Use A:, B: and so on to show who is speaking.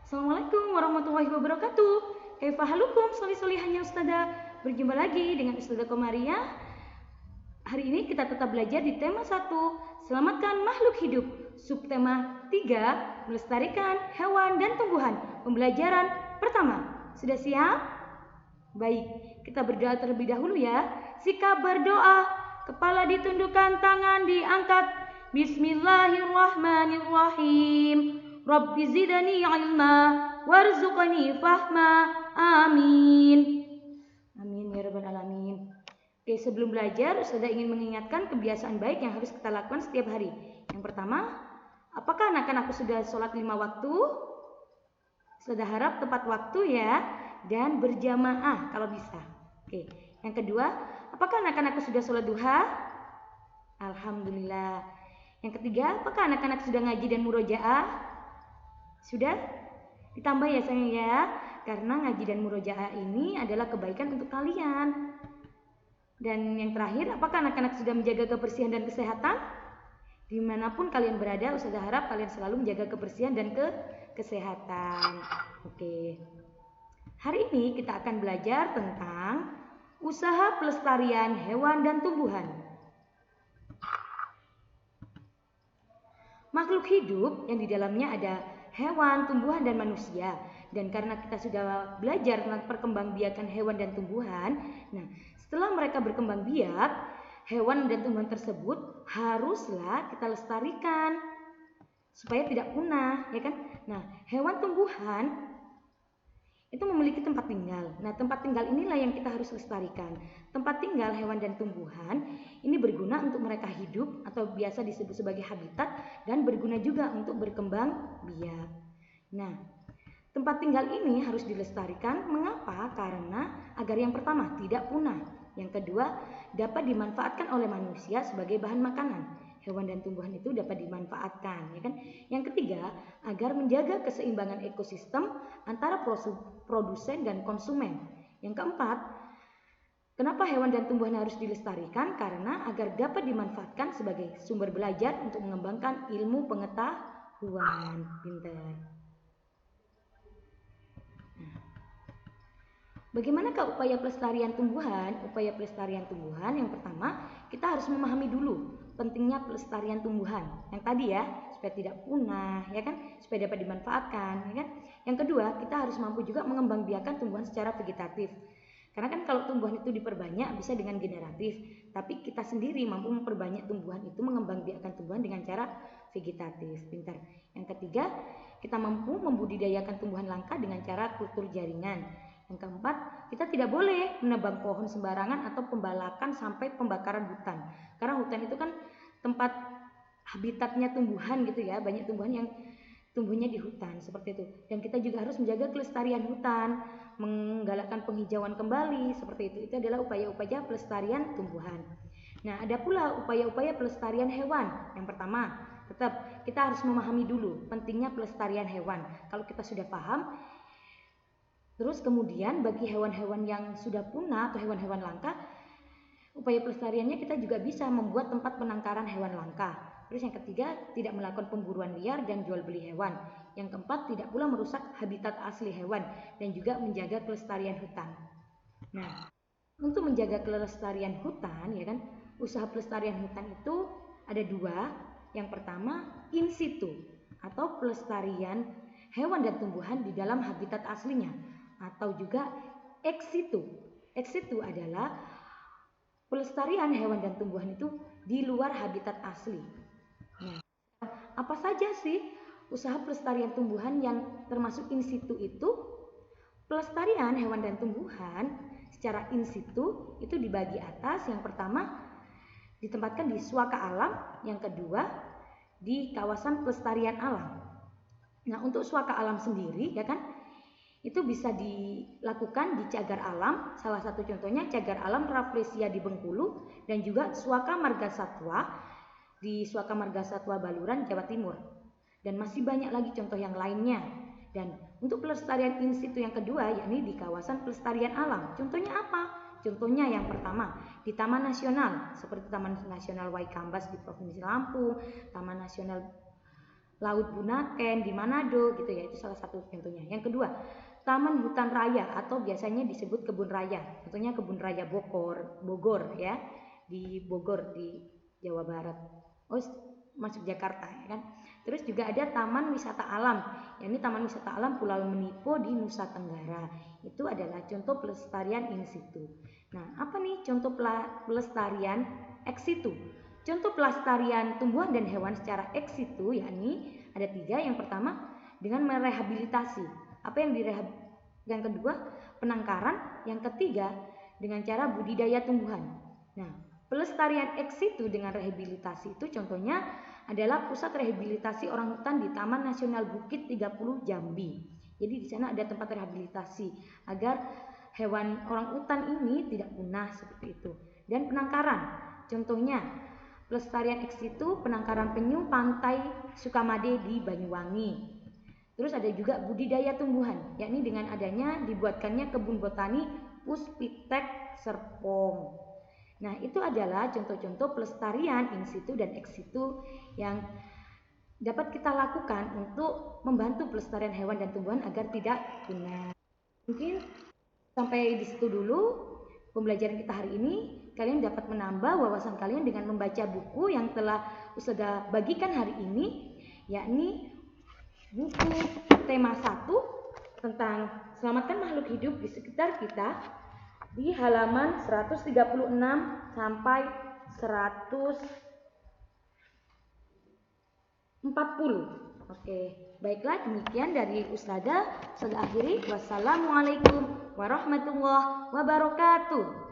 A: Assalamualaikum warahmatullahi wabarakatuh. Kaifa halukum soli-solihannya Ustazah. Berjumpa lagi dengan Ustazah Komariah. Hari ini kita tetap belajar di tema 1, selamatkan makhluk hidup. Subtema 3, melestarikan hewan dan tumbuhan. Pembelajaran pertama. Sudah siap? Baik, kita berdoa terlebih dahulu ya. Sikap berdoa, kepala ditundukkan, tangan diangkat. Bismillahirrahmanirrahim. Rabbi zidani ilma warzuqani fahma. Amin. Amin ya rabbal alamin. Oke, sebelum belajar, Ustazah ingin mengingatkan kebiasaan baik yang harus kita lakukan setiap hari. Yang pertama, apakah anak-anakku sudah sholat 5 waktu? Ustazah harap tepat waktu ya, dan berjamaah kalau bisa. Oke, yang kedua, apakah anak-anakku sudah sholat duha? Alhamdulillah. Yang ketiga, apakah anak-anak sudah ngaji dan murojaah? Sudah? Ditambah ya sayang ya, karena ngaji dan murojaah ini adalah kebaikan untuk kalian. Dan yang terakhir, apakah anak-anak sudah menjaga kebersihan dan kesehatan? Dimanapun kalian berada, Ustazah harap kalian selalu menjaga kebersihan dan kesehatan. Oke. Hari ini kita akan belajar tentang usaha pelestarian hewan dan tumbuhan. Makhluk hidup yang di dalamnya ada hewan, tumbuhan, dan manusia. Dan karena kita sudah belajar tentang perkembangbiakan hewan dan tumbuhan, nah setelah mereka berkembang biak, hewan dan tumbuhan tersebut haruslah kita lestarikan supaya tidak punah, ya kan? Nah, hewan tumbuhan itu memiliki tempat tinggal. Nah, tempat tinggal inilah yang kita harus lestarikan. Tempat tinggal hewan dan tumbuhan ini berguna untuk mereka hidup atau biasa disebut sebagai habitat dan berguna juga untuk berkembang biak. Nah, tempat tinggal ini harus dilestarikan. Mengapa? Karena agar yang pertama tidak punah. Yang kedua, dapat dimanfaatkan oleh manusia sebagai bahan makanan. Hewan dan tumbuhan itu dapat dimanfaatkan, ya kan? Yang ketiga, agar menjaga keseimbangan ekosistem antara produsen dan konsumen. Yang keempat, kenapa hewan dan tumbuhan harus dilestarikan? Karena agar dapat dimanfaatkan sebagai sumber belajar untuk mengembangkan ilmu pengetahuan. Pintar. Bagaimanakah upaya pelestarian tumbuhan? Upaya pelestarian tumbuhan yang pertama, kita harus memahami dulu pentingnya pelestarian tumbuhan. Yang tadi ya, supaya tidak punah, ya kan? Supaya dapat dimanfaatkan, ya kan? Yang kedua, kita harus mampu juga mengembangbiakan tumbuhan secara vegetatif. Karena kan kalau tumbuhan itu diperbanyak bisa dengan generatif, tapi kita sendiri mampu memperbanyak tumbuhan itu, mengembangbiakan tumbuhan dengan cara vegetatif. Pintar. Yang ketiga, kita mampu membudidayakan tumbuhan langka dengan cara kultur jaringan. Yang keempat, kita tidak boleh menebang pohon sembarangan atau pembalakan sampai pembakaran hutan. Karena hutan itu kan tempat habitatnya tumbuhan gitu ya, banyak tumbuhan yang tumbuhnya di hutan seperti itu. Dan kita juga harus menjaga kelestarian hutan, menggalakkan penghijauan kembali seperti itu. Itu adalah upaya-upaya pelestarian tumbuhan. Nah, ada pula upaya-upaya pelestarian hewan. Yang pertama, tetap kita harus memahami dulu pentingnya pelestarian hewan. Kalau kita sudah paham, terus kemudian bagi hewan-hewan yang sudah punah atau hewan-hewan langka, upaya pelestariannya kita juga bisa membuat tempat penangkaran hewan langka. Terus yang ketiga, tidak melakukan pemburuan liar dan jual beli hewan. Yang keempat, tidak pula merusak habitat asli hewan dan juga menjaga kelestarian hutan. Nah, untuk menjaga kelestarian hutan, ya kan, usaha pelestarian hutan itu ada dua. Yang pertama, in situ atau pelestarian hewan dan tumbuhan di dalam habitat aslinya, atau juga ex situ. Ex situ adalah pelestarian hewan dan tumbuhan itu di luar habitat asli. Nah, apa saja sih usaha pelestarian tumbuhan yang termasuk in situ itu? Pelestarian hewan dan tumbuhan secara in situ itu dibagi atas. Yang pertama ditempatkan di suaka alam, yang kedua di kawasan pelestarian alam. Nah, untuk suaka alam sendiri ya kan, itu bisa dilakukan di cagar alam. Salah satu contohnya cagar alam Rafflesia di Bengkulu dan juga Suaka Margasatwa di Suaka Margasatwa Baluran, Jawa Timur. Dan masih banyak lagi contoh yang lainnya. Dan untuk pelestarian in situ yang kedua yakni di kawasan pelestarian alam. Contohnya apa? Contohnya yang pertama di Taman Nasional seperti Taman Nasional Waikambas di Provinsi Lampung, Taman Nasional Laut Bunaken di Manado gitu ya, itu salah satu contohnya. Yang kedua, Taman Hutan Raya atau biasanya disebut kebun raya. Contohnya kebun raya Bogor ya, di Bogor di Jawa Barat. Oh, masuk Jakarta ya kan. Terus juga ada Taman Wisata Alam. Ini Taman Wisata Alam Pulau Menipo di Nusa Tenggara. Itu adalah contoh pelestarian in situ. Nah, apa nih contoh pelestarian ex situ? Contoh pelestarian tumbuhan dan hewan secara ex situ yakni ada 3. Yang pertama dengan merehabilitasi. Apa yang yang kedua penangkaran, yang ketiga dengan cara budidaya tumbuhan. Nah, pelestarian ex situ dengan rehabilitasi itu contohnya adalah pusat rehabilitasi orang hutan di Taman Nasional Bukit 30 Jambi. Jadi di sana ada tempat rehabilitasi agar hewan orang hutan ini tidak punah seperti itu. Dan penangkaran, contohnya pelestarian ex situ penangkaran penyu pantai Sukamade di Banyuwangi. Terus ada juga budidaya tumbuhan, yakni dengan adanya dibuatkannya kebun botani Puspitek Serpong. Nah, itu adalah contoh-contoh pelestarian in situ dan ex situ yang dapat kita lakukan untuk membantu pelestarian hewan dan tumbuhan agar tidak punah. Mungkin sampai di situ dulu pembelajaran kita hari ini. Kalian dapat menambah wawasan kalian dengan membaca buku yang telah Ustazah bagikan hari ini, yakni buku tema 1 tentang selamatkan makhluk hidup di sekitar kita di halaman 136 sampai 140. Oke, baiklah demikian dari Ustazah. Saya akhiri. Wassalamualaikum warahmatullahi wabarakatuh.